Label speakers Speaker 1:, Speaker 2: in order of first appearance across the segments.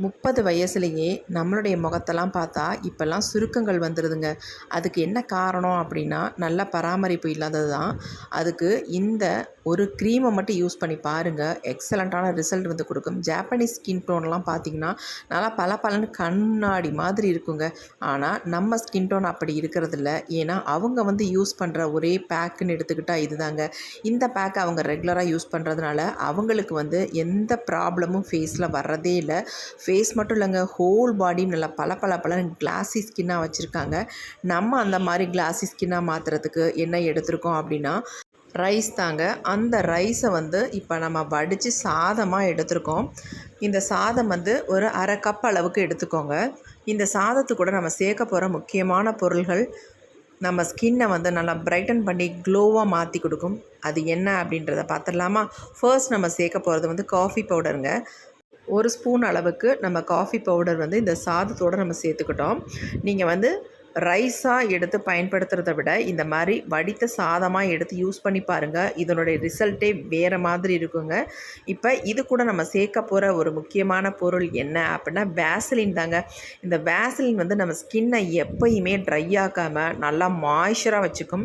Speaker 1: 30 வயசுலேயே நம்மளுடைய முகத்தெல்லாம் பார்த்தா இப்போல்லாம் சுருக்கங்கள் வந்துடுதுங்க. அதுக்கு என்ன காரணம் அப்படின்னா, நல்ல பராமரிப்பு இல்லாதது தான். அதுக்கு இந்த ஒரு க்ரீமை மட்டும் யூஸ் பண்ணி பாருங்கள், எக்ஸலண்ட்டான ரிசல்ட் வந்து கொடுக்கும். ஜாப்பனீஸ் ஸ்கின் டோன்லாம் பார்த்திங்கன்னா நல்லா பளபளன்னு கண்ணாடி மாதிரி இருக்குங்க. ஆனால் நம்ம ஸ்கின் டோன் அப்படி இருக்கிறதில்ல. ஏன்னா அவங்க வந்து யூஸ் பண்ணுற ஒரே பேக்குன்னு எடுத்துக்கிட்டால் இதுதாங்க. இந்த பேக்கை அவங்க ரெகுலராக யூஸ் பண்ணுறதுனால அவங்களுக்கு வந்து எந்த ப்ராப்ளமும் ஃபேஸில் வர்றதே இல்லை. ஃபேஸ் மட்டும் இல்லைங்க, ஹோல் பாடியும் நல்லா பளபளன்னு கிளாஸி ஸ்கின்னாக வச்சுருக்காங்க. நம்ம அந்த மாதிரி கிளாஸி ஸ்கின்னாக மாற்றுறதுக்கு என்ன எடுத்திருக்கோம் அப்படின்னா, ரைஸ் தாங்க. அந்த ரைஸை வந்து இப்போ நம்ம வடித்து சாதமாக எடுத்திருக்கோம். இந்த சாதம் வந்து ஒரு 1/2 கப் அளவுக்கு எடுத்துக்கோங்க. இந்த சாதத்து கூட நம்ம சேர்க்க போகிற முக்கியமான பொருள்கள் நம்ம ஸ்கின்னை வந்து நல்லா பிரைட்டன் பண்ணி க்ளோவாக மாற்றி கொடுக்கும். அது என்ன அப்படின்றத பார்த்துடலாமா? ஃபர்ஸ்ட் நம்ம சேர்க்க போகிறது வந்து காஃபி பவுடருங்க. 1 ஸ்பூன் அளவுக்கு நம்ம காஃபி பவுடர் வந்து இந்த சாதத்தோடு நம்ம சேர்த்துக்கிட்டோம். நீங்கள் வந்து ரைஸாக எடுத்து பயன்படுத்துகிறத விட இந்த மாதிரி வடித்த சாதமாக எடுத்து யூஸ் பண்ணி பாருங்கள். இதனுடைய ரிசல்ட்டே வேறு மாதிரி இருக்குங்க. இப்போ இது கூட நம்ம சேர்க்க போகிற ஒரு முக்கியமான பொருள் என்ன அப்படின்னா வேஸ்லின் தாங்க. இந்த வேஸ்லின் வந்து நம்ம ஸ்கின்னை எப்போயுமே ட்ரை ஆக்காமல் நல்லா மாய்ஸ்சராக வச்சுக்கும்.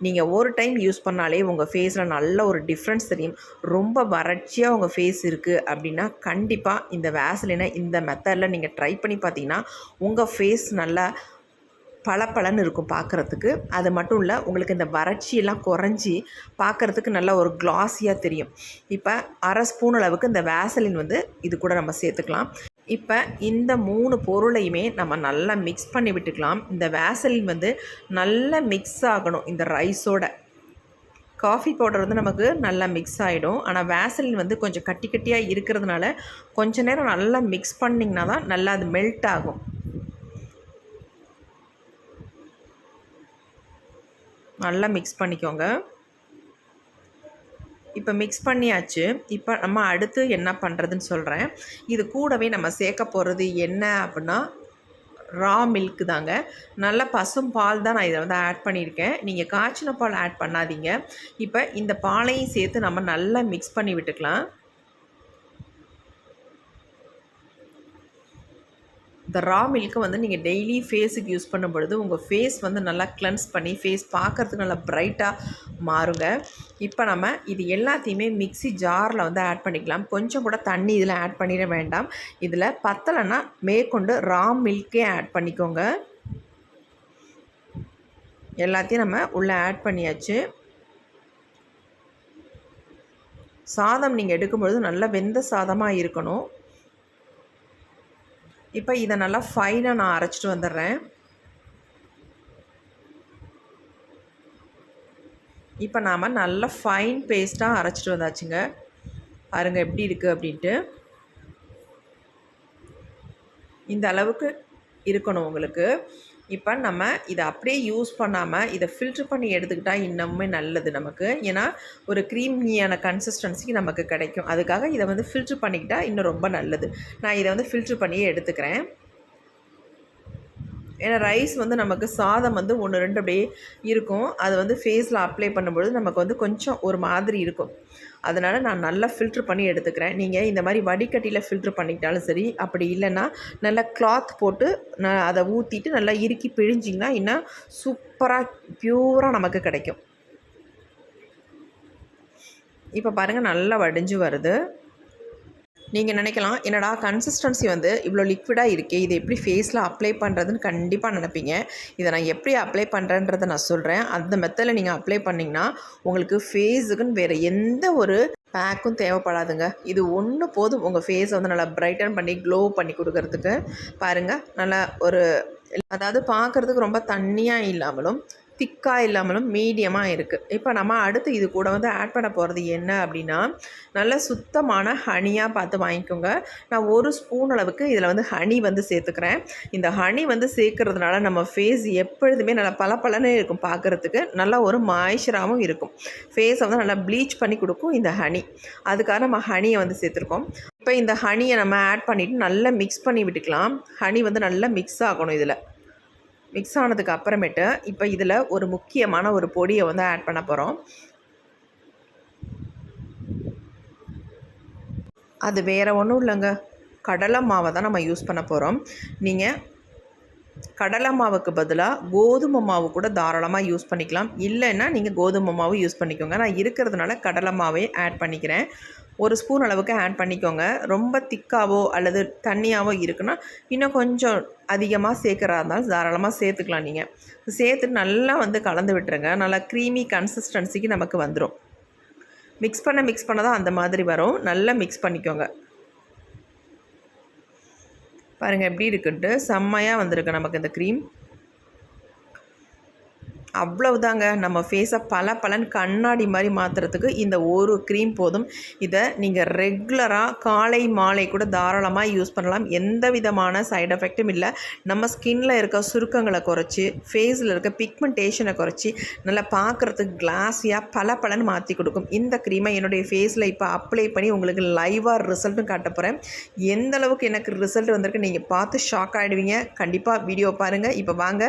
Speaker 1: நீங்கள் ஒரு டைம் யூஸ் பண்ணாலே உங்கள் ஃபேஸில் நல்ல ஒரு டிஃப்ரென்ஸ் தெரியும். ரொம்ப வறட்சியாக உங்கள் ஃபேஸ் இருக்குது அப்படின்னா கண்டிப்பாக இந்த வேஸ்லினை இந்த மெத்தடில் நீங்கள் ட்ரை பண்ணி பார்த்தீங்கன்னா உங்கள் ஃபேஸ் நல்லா பளபளன்னு இருக்கும் பார்க்குறதுக்கு. அது மட்டும் இல்லை, உங்களுக்கு இந்த வறட்சியெல்லாம் குறைஞ்சி பார்க்குறதுக்கு நல்லா ஒரு க்ளாஸியாக தெரியும். இப்போ 1/2 ஸ்பூன் அளவுக்கு இந்த வேஸ்லின் வந்து இது கூட நம்ம சேர்த்துக்கலாம். இப்போ இந்த 3 பொருளையுமே நம்ம நல்லா மிக்ஸ் பண்ணி விட்டுக்கலாம். இந்த வேஸ்லின் வந்து நல்லா மிக்ஸ் ஆகணும் இந்த ரைஸோட. காஃபி பவுடர் வந்து நமக்கு நல்லா மிக்ஸ் ஆகிடும். ஆனால் வேஸ்லின் வந்து கொஞ்சம் கட்டி கட்டியாக இருக்கிறதுனால கொஞ்ச நேரம் நல்லா மிக்ஸ் பண்ணிங்கன்னா தான் நல்லா அது மெல்ட் ஆகும். நல்லா மிக்ஸ் பண்ணிக்கோங்க. இப்போ மிக்ஸ் பண்ணியாச்சு. இப்போ நம்ம அடுத்து என்ன பண்ணுறதுன்னு சொல்கிறேன். இது கூடவே நம்ம சேர்க்க போகிறது என்ன அப்படின்னா ரா மில்க் தாங்க. நல்ல பசும் பால் தான் நான் இதை வந்து ஆட் பண்ணியிருக்கேன். நீங்கள் காய்ச்சின பால் ஆட் பண்ணாதீங்க. இப்போ இந்த பாலையும் சேர்த்து நம்ம நல்லா மிக்ஸ் பண்ணி விட்டுக்கலாம். இந்த ரா மில்க்கை வந்து நீங்கள் டெய்லி ஃபேஸுக்கு யூஸ் பண்ணும் பொழுது உங்கள் ஃபேஸ் வந்து நல்லா கிளென்ஸ் பண்ணி ஃபேஸ் பார்க்குறதுக்கு நல்லா ப்ரைட்டாக மாறுங்க. இப்போ நம்ம இது எல்லாத்தையுமே மிக்ஸி ஜாரில் வந்து ஆட் பண்ணிக்கலாம். கொஞ்சம் கூட தண்ணி இதில் ஆட் பண்ணிட வேண்டாம். இதில் பத்தலைன்னா மேற்கொண்டு ரா மில்க்கே ஆட் பண்ணிக்கோங்க. எல்லாத்தையும் நம்ம உள்ளே ஆட் பண்ணியாச்சு. சாதம் நீங்கள் எடுக்கும்பொழுது நல்லா வெந்த சாதமாக இருக்கணும். இப்போ இதை நல்லா ஃபைனாக நான் அரைச்சிட்டு வந்துடுறேன். இப்போ நாம் நல்லா ஃபைன் பேஸ்ட்டாக அரைச்சிட்டு வந்தாச்சுங்க. பாருங்கள் எப்படி இருக்குது அப்படின்ட்டு. இந்த அளவுக்கு இருக்கணும் உங்களுக்கு. இப்போ நம்ம இதை அப்படியே யூஸ் பண்ணாமல் இதை ஃபில்ட்ரு பண்ணி எடுத்துக்கிட்டால் இன்னமுமே நல்லது நமக்கு. ஏன்னா ஒரு க்ரீமியான கன்சிஸ்டன்சி நமக்கு கிடைக்கும். அதுக்காக இதை வந்து ஃபில்ட்ரு பண்ணிக்கிட்டால் இன்னும் ரொம்ப நல்லது. நான் இதை வந்து ஃபில்ட்ரு பண்ணியே எடுத்துக்கிறேன். ஏன்னா ரைஸ் வந்து நமக்கு சாதம் வந்து 1, 2 அப்படியே இருக்கும். அது வந்து ஃபேஸில் அப்ளை பண்ணும்பொழுது நமக்கு வந்து கொஞ்சம் ஒரு மாதிரி இருக்கும். அதனால் நான் நல்லா ஃபில்ட்ரு பண்ணி எடுத்துக்கிறேன். நீங்கள் இந்த மாதிரி வடிகட்டியில் ஃபில்ட்ரு பண்ணிக்கிட்டாலும் சரி, அப்படி இல்லைன்னா நல்லா கிளாத் போட்டு அதை ஊற்றிட்டு நல்லா இறுக்கி பிழிஞ்சிங்கன்னா இன்னும் சூப்பராக ப்யூராக நமக்கு கிடைக்கும். இப்போ பாருங்கள் நல்லா வடிஞ்சு வருது. நீங்கள் நினைக்கலாம், என்னடா கன்சிஸ்டன்சி வந்து இவ்வளோ லிக்விடாக இருக்கே, இது எப்படி ஃபேஸில் அப்ளை பண்ணுறதுன்னு கண்டிப்பாக நினைப்பீங்க. இதை நான் எப்படி அப்ளை பண்ணுறேன்றதை நான் சொல்கிறேன். அந்த மெத்தடில் நீங்கள் அப்ளை பண்ணிங்கன்னா உங்களுக்கு ஃபேஸுக்குன்னு வேறு எந்த ஒரு பேக்கும் தேவைப்படாதுங்க. இது ஒன்று போதும் உங்கள் ஃபேஸை வந்து நல்லா பிரைட்டன் பண்ணி க்ளோ பண்ணி கொடுக்கறதுக்கு. பாருங்கள், நல்லா ஒரு அதாவது பார்க்குறதுக்கு ரொம்ப தண்ணியாக இல்லாமலும் திக்காக இல்லாமலும் மீடியமாக இருக்குது. இப்போ நம்ம அடுத்து இது கூட வந்து ஆட் பண்ண போகிறது என்ன அப்படின்னா, நல்ல சுத்தமான ஹனியாக பார்த்து வாங்கிக்கோங்க. நான் 1 ஸ்பூன் அளவுக்கு இதில் வந்து ஹனி வந்து சேர்த்துக்கிறேன். இந்த ஹனி வந்து சேர்க்கறதுனால நம்ம ஃபேஸ் எப்பொழுதுமே நல்லா பளபளன்னு இருக்கும், பார்க்குறதுக்கு நல்லா ஒரு மாய்ஸ்சராகவும் இருக்கும். ஃபேஸை வந்து நல்லா ப்ளீச் பண்ணி கொடுக்கும் இந்த ஹனி. அதுக்காக நம்ம ஹனியை வந்து சேர்த்துருக்கோம். இப்போ இந்த ஹனியை நம்ம ஆட் பண்ணிவிட்டு நல்லா மிக்ஸ் பண்ணி விட்டுக்கலாம். ஹனி வந்து நல்லா மிக்ஸ் ஆகணும். இதில் மிக்ஸ் ஆனதுக்கு அப்புறமேட்டு இப்போ இதில் ஒரு முக்கியமான ஒரு பொடியை வந்து ஆட் பண்ண போகிறோம். அது வேறு ஒன்றும் இல்லைங்க, கடலை மாவை தான் நம்ம யூஸ் பண்ண போகிறோம். நீங்கள் கடலை மாவுக்கு பதிலாக கோதுமை மாவு கூட தாராளமாக யூஸ் பண்ணிக்கலாம். இல்லைன்னா நீங்கள் கோதுமை மாவு யூஸ் பண்ணிக்கோங்க. நான் இருக்கிறதுனால கடலை மாவே ஆட் பண்ணிக்கிறேன். 1 ஸ்பூன் அளவுக்கு ஆட் பண்ணிக்கோங்க. ரொம்ப திக்காவோ அல்லது தண்ணியாவோ இருக்குன்னா இன்னும் கொஞ்சம் அதிகமாக சேர்க்குறா இருந்தாலும் தாராளமாக சேர்த்துக்கலாம். நீங்கள் சேர்த்துட்டு நல்லா கலந்து விட்டுருங்க. நல்லா க்ரீமி கன்சிஸ்டன்சிக்கு நமக்கு வந்துடும். மிக்ஸ் பண்ண தான் அந்த மாதிரி வரும். நல்லா மிக்ஸ் பண்ணிக்கோங்க. பாருங்கள் எப்படி இருக்குன்ட்டு செம்மையாக வந்திருக்கு நமக்கு இந்த க்ரீம். அவ்வளவுதாங்க. நம்ம ஃபேஸை பளபளன்னு கண்ணாடி மாதிரி மாற்றுறதுக்கு இந்த ஒரு க்ரீம் போதும். இதை நீங்கள் ரெகுலராக காலை மாலை கூட தாராளமாக யூஸ் பண்ணலாம். எந்த விதமான சைடு எஃபெக்ட்டும் இல்லை. நம்ம ஸ்கின்னில் இருக்க சுருக்கங்களை குறைச்சி, ஃபேஸில் இருக்க பிக்மெண்டேஷனை குறைச்சி, நல்லா பார்க்குறதுக்கு கிளாஸியாக பளபளன்னு மாற்றி கொடுக்கும். இந்த க்ரீமை என்னுடைய ஃபேஸில் இப்போ அப்ளை பண்ணி உங்களுக்கு லைவாக ரிசல்ட்டும் காட்ட போகிறேன். எந்த அளவுக்கு எனக்கு ரிசல்ட் வந்திருக்கு நீங்கள் பார்த்து ஷாக் ஆகிடுவீங்க. கண்டிப்பாக வீடியோ பாருங்கள். இப்போ வாங்க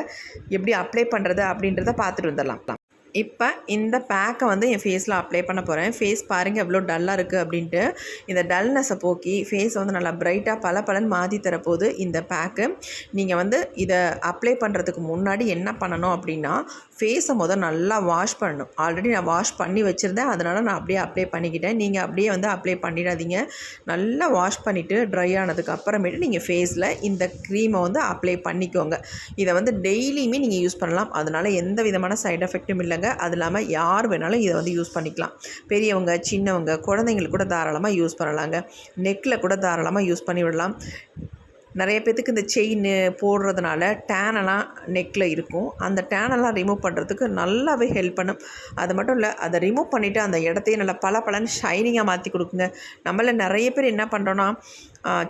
Speaker 1: எப்படி அப்ளை பண்ணுறது அப்படின்றத பார்த்துட்டு வந்துடலாம். இப்போ இந்த பேக்கை என் ஃபேஸில் அப்ளை பண்ண போகிறேன். ஃபேஸ் பாருங்கள் எவ்வளோ டல்லாக இருக்குது அப்படின்ட்டு. இந்த டல்னஸை போக்கி ஃபேஸை நல்லா பிரைட்டாக பளபளன்னு மாற்றி தரப்போகுது இந்த பேக்கு. நீங்கள் இதை அப்ளை பண்ணுறதுக்கு முன்னாடி என்ன பண்ணணும் அப்படின்னா, ஃபேஸை நல்லா வாஷ் பண்ணணும். ஆல்ரெடி நான் வாஷ் பண்ணி வச்சுருந்தேன், அதனால் நான் அப்படியே அப்ளை பண்ணிக்கிட்டேன். நீங்கள் அப்படியே அப்ளை பண்ணிடாதீங்க. நல்லா வாஷ் பண்ணிவிட்டு ட்ரை ஆனதுக்கு அப்புறமேட்டு நீங்கள் ஃபேஸில் இந்த க்ரீமை அப்ளை பண்ணிக்கோங்க. இதை டெய்லியுமே நீங்கள் யூஸ் பண்ணலாம். அதனால் எந்த விதமான சைடு எஃபெக்ட்டும் இல்லைங்க. அது இல்லாமல் யார் வேணாலும் இதை யூஸ் பண்ணிக்கலாம். பெரியவங்க, சின்னவங்க, குழந்தைங்களுக்கு கூட தாராளமாக யூஸ் பண்ணலாங்க. நெக்கில் கூட தாராளமாக யூஸ் பண்ணி விடலாம். நிறைய பேர்த்துக்கு இந்த செயின் போடுறதுனால டேனெல்லாம் நெக்கில் இருக்கும். அந்த டேனெல்லாம் ரிமூவ் பண்ணுறதுக்கு நல்லாவே ஹெல்ப் பண்ணும். அது மட்டும் இல்லை, அதை ரிமூவ் பண்ணிவிட்டு அந்த இடத்தையும் நல்லா பளபளன்னு ஷைனிங்காக மாற்றி கொடுக்குங்க. நம்மள நிறைய பேர் என்ன பண்ணுறோன்னா,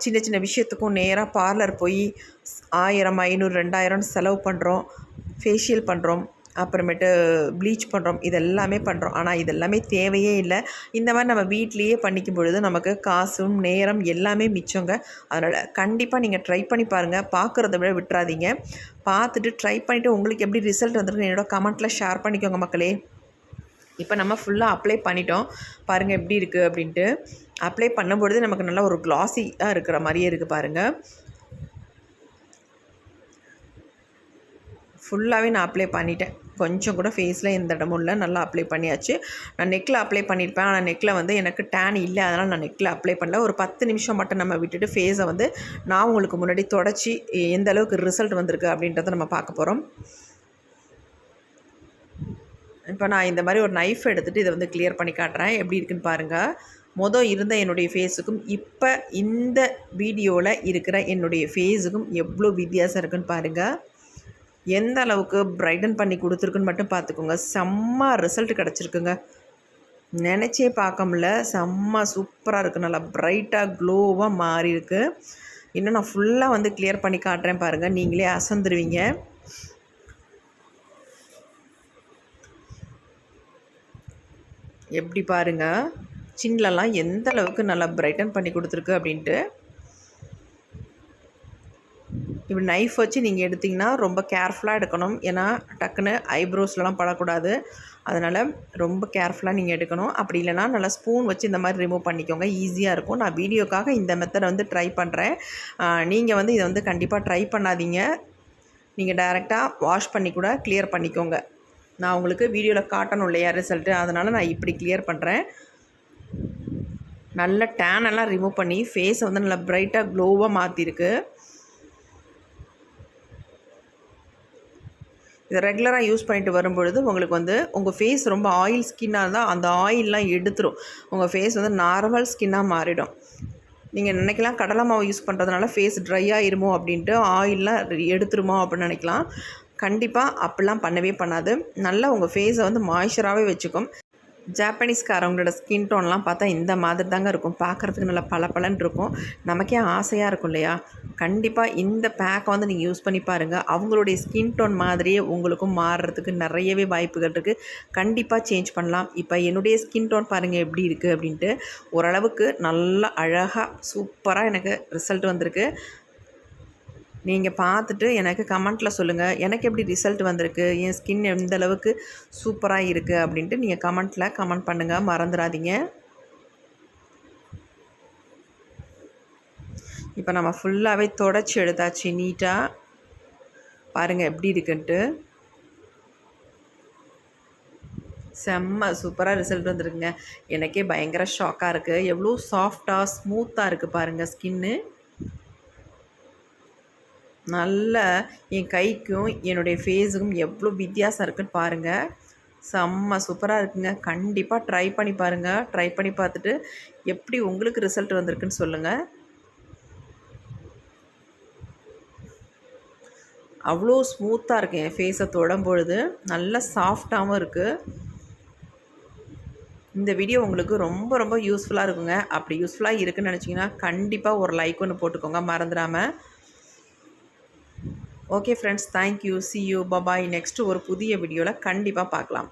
Speaker 1: சின்ன சின்ன விஷயத்துக்கும் நேராக பார்லர் போய் 1000, 500, 2000 செலவு பண்ணுறோம். ஃபேஷியல் பண்ணுறோம், அப்புறமேட்டு ப்ளீச் பண்ணுறோம். இதெல்லாமே பண்ணுறோம். ஆனால் இதெல்லாமே தேவையே இல்லை. இந்த மாதிரி நம்ம வீட்லேயே பண்ணிக்கும் பொழுது நமக்கு காசும் நேரம் எல்லாமே மிச்சங்க. அதனால் கண்டிப்பாக நீங்கள் ட்ரை பண்ணி பாருங்கள். பார்க்குறத விட விட்டுறாதீங்க. பார்த்துட்டு ட்ரை பண்ணிவிட்டு உங்களுக்கு எப்படி ரிசல்ட் வந்துருக்குன்னு என்னோட கமெண்ட்டில் ஷேர் பண்ணிக்கோங்க மக்களே. இப்போ நம்ம ஃபுல்லாக அப்ளை பண்ணிட்டோம். பாருங்கள் எப்படி இருக்குது அப்படின்ட்டு. அப்ளை பண்ணும்பொழுது நமக்கு நல்லா ஒரு க்ளாஸியாக இருக்கிற மாதிரியே இருக்குது பாருங்கள். ஃபுல்லாகவே நான் அப்ளை பண்ணிட்டேன். கொஞ்சம் கூட ஃபேஸில் எந்த இடமும் இல்லை. நல்லா அப்ளை பண்ணியாச்சு. நான் நெக்கில் அப்ளை பண்ணியிருப்பேன். ஆனால் நெக்கில் எனக்கு டேன் இல்லை. அதனால் நான் நெக்கில் அப்ளை பண்ணல. ஒரு 10 நிமிஷம் மட்டும் நம்ம விட்டுட்டு ஃபேஸை நான் உங்களுக்கு முன்னாடி தொடச்சி எந்த அளவுக்கு ரிசல்ட் வந்திருக்கு அப்படின்றத நம்ம பார்க்க போகிறோம். இப்போ நான் இந்த மாதிரி ஒரு நைஃப் எடுத்துகிட்டு இதை கிளியர் பண்ணி காட்டுறேன். எப்படி இருக்குன்னு பாருங்கள். இருந்த என்னுடைய ஃபேஸுக்கும் இப்போ இந்த வீடியோவில் இருக்கிற என்னுடைய ஃபேஸுக்கும் எவ்வளோ வித்தியாசம் இருக்குன்னு பாருங்கள். எந்த அளவுக்கு பிரைட்டன் பண்ணி கொடுத்துருக்குன்னு மட்டும் பார்த்துக்கோங்க. செம்ம ரிசல்ட் கிடச்சிருக்குங்க. நினச்சே பார்க்க முடியல. செம்ம சூப்பராக இருக்குது. நல்லா பிரைட்டாக க்ளோவாக மாறி இருக்குது. இன்னும் நான் ஃபுல்லாக கிளியர் பண்ணி காட்டுறேன் பாருங்கள். நீங்களே அசந்துருவீங்க. எப்படி பாருங்கள், சின்னலாம் எந்த அளவுக்கு நல்லா பிரைட்டன் பண்ணி கொடுத்துருக்கு அப்படின்ட்டு. இப்படி நைஃப் வச்சு நீங்கள் எடுத்திங்கன்னா ரொம்ப கேர்ஃபுல்லாக எடுக்கணும். ஏன்னா டக்குன்னு ஐப்ரோஸ்லாம் படக்கூடாது. அதனால் ரொம்ப கேர்ஃபுல்லாக நீங்கள் எடுக்கணும். அப்படி இல்லைனா நல்லா ஸ்பூன் வச்சு இந்த மாதிரி ரிமூவ் பண்ணிக்கோங்க. ஈஸியாக இருக்கும். நான் வீடியோக்காக இந்த மெத்தடை ட்ரை பண்ணுறேன். நீங்கள் இதை கண்டிப்பாக ட்ரை பண்ணாதீங்க. நீங்கள் டைரெக்டாக வாஷ் பண்ணி கூட கிளியர் பண்ணிக்கோங்க. நான் உங்களுக்கு வீடியோவில் காட்டணும் இல்லையா ரிசல்ட்டு, அதனால் நான் இப்படி கிளியர் பண்ணுறேன். நல்ல டேனெல்லாம் ரிமூவ் பண்ணி ஃபேஸை நல்லா பிரைட்டாக க்ளோவாக மாற்றிருக்கு. இதை ரெகுலராக யூஸ் பண்ணிட்டு வரும்பொழுது உங்களுக்கு உங்கள் ஃபேஸ் ரொம்ப ஆயில் ஸ்கின்னாக இருந்தால் அந்த ஆயிலெலாம் எடுத்துரும். உங்கள் ஃபேஸ் நார்மல் ஸ்கின்னாக மாறிடும். நீங்கள் நினைக்கலாம் கடலை மாவு யூஸ் பண்ணுறதுனால ஃபேஸ் ட்ரை ஆயிருமோ அப்படின்ட்டு, ஆயிலெலாம் எடுத்துருமோ அப்படின்னு நினைக்கலாம். கண்டிப்பாக அப்படிலாம் பண்ணவே பண்ணாது. நல்லா உங்கள் ஃபேஸை மாய்ஸ்சராகவே வச்சுக்கும். ஜாப்பனீஸ்காரவங்களோட ஸ்கின் டோன்லாம் பார்த்தா இந்த மாதிரி தாங்க இருக்கும். பார்க்குறதுக்கு நல்லா பளபளன்னு இருக்கும். நமக்கே ஆசையாக இருக்கும் இல்லையா? கண்டிப்பாக இந்த பேக்கை நீங்கள் யூஸ் பண்ணி பாருங்கள். அவங்களுடைய ஸ்கின் டோன் மாதிரியே உங்களுக்கும் மாறுறதுக்கு நிறையவே வாய்ப்புகள் இருக்குது. கண்டிப்பாக சேஞ்ச் பண்ணலாம். இப்போ என்னுடைய ஸ்கின் டோன் பாருங்கள் எப்படி இருக்குது அப்படின்ட்டு. ஓரளவுக்கு நல்லா அழகாக சூப்பராக எனக்கு ரிசல்ட் வந்திருக்கு. நீங்கள் பார்த்துட்டு எனக்கு கமெண்ட்டில் சொல்லுங்கள், எனக்கு எப்படி ரிசல்ட் வந்திருக்கு, என் ஸ்கின் எந்த அளவுக்கு சூப்பராக இருக்குது அப்படின்ட்டு நீங்கள் கமெண்ட்டில் கமெண்ட் பண்ணுங்கள், மறந்துடாதீங்க. இப்போ நம்ம ஃபுல்லாகவே தொடச்சி எடுத்தாச்சு நீட்டாக. பாருங்கள் எப்படி இருக்குன்ட்டு. செம்ம சூப்பராக ரிசல்ட் வந்துருக்குங்க. எனக்கே பயங்கர ஷாக்காக இருக்குது. எவ்வளோ சாஃப்டாக ஸ்மூத்தாக இருக்குது பாருங்கள் ஸ்கின்னு. நல்ல என் கைக்கும் என்னுடைய ஃபேஸுக்கும் எவ்வளோ வித்தியாசம் இருக்குதுன்னு பாருங்கள். செம்ம சூப்பராக இருக்குங்க. கண்டிப்பாக ட்ரை பண்ணி பாருங்கள். ட்ரை பண்ணி பார்த்துட்டு எப்படி உங்களுக்கு ரிசல்ட் வந்திருக்குன்னு சொல்லுங்கள். அவ்வளோ ஸ்மூத்தாக இருக்குது என் ஃபேஸை தொடும்பொழுது. நல்ல சாஃப்டாகவும் இருக்குது. இந்த வீடியோ உங்களுக்கு ரொம்ப ரொம்ப யூஸ்ஃபுல்லாக இருக்குங்க. அப்படி யூஸ்ஃபுல்லாக இருக்குதுன்னு நினச்சிங்கன்னா கண்டிப்பாக ஒரு லைக் ஒன்று போட்டுக்கோங்க மறந்துடாமல். Okay friends, thank you, see you, bye bye. Next ஒரு புதிய வீடியோவில் கண்டிப்பாக பார்க்கலாம்.